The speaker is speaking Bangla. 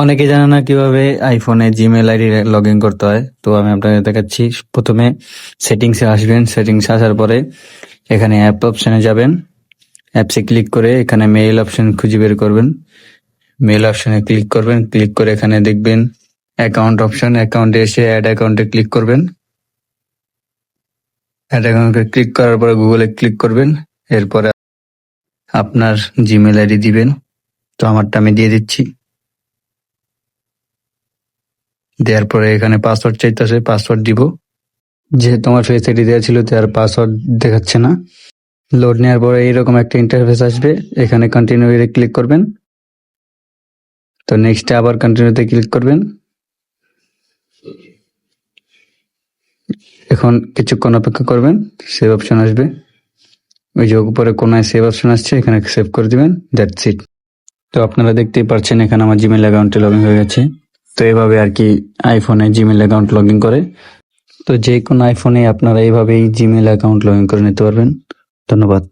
অনেকে জানে না কিভাবে আইফোনে জিমেল আইডি লগ ইন করতে হয়, তো আমি আপনাদের দেখাচ্ছি। প্রথমে সেটিংসে আসবেন, সেটিংসে আসার পরে এখানে অ্যাপ অপশানে যাবেন। অ্যাপসে ক্লিক করে এখানে মেইল অপশন খুঁজে বের করবেন। মেইল অপশানে ক্লিক করবেন, ক্লিক করে এখানে দেখবেন অ্যাকাউন্ট অপশন, অ্যাকাউন্টে এসে অ্যাড অ্যাকাউন্টে ক্লিক করবেন। অ্যাড অ্যাকাউন্টে ক্লিক করার পরে গুগলে ক্লিক করবেন। এরপরে আপনার জিমেল আইডি দিবেন, তো আমারটা আমি দিয়ে দিচ্ছি। দেওয়ার পরে এখানে পাসওয়ার্ড চাইতেছে, পাসওয়ার্ড দিব। যেহেতু আমার ফেস আইডি দেওয়া ছিল তার পাসওয়ার্ড দেখাচ্ছে না। লোড নেওয়ার পরে এইরকম একটা ইন্টারফেস আসবে, এখানে কন্টিনিউ এ ক্লিক করবেন। তো নেক্সটে আবার কন্টিনিউতে ক্লিক করবেন। এখন কিছুক্ষণ অপেক্ষা করবেন, সেভ অপশন আসবে। ওই যে উপরে কোনায় সেভ অপশন আসছে, এখানে সেভ করে দিবেন, দ্যাটস ইট। তো আপনারা দেখতেই পাচ্ছেন এখানে আমার জিমেল অ্যাকাউন্টে লগ ইন হয়ে গেছে। তো এভাবে আর কি আইফোনে জিমেল অ্যাকাউন্ট লগ ইন করে। তো যে কোনো আইফোনে আপনারা এইভাবেই জিমেল অ্যাকাউন্ট লগ ইন করে নিতে পারবেন। ধন্যবাদ।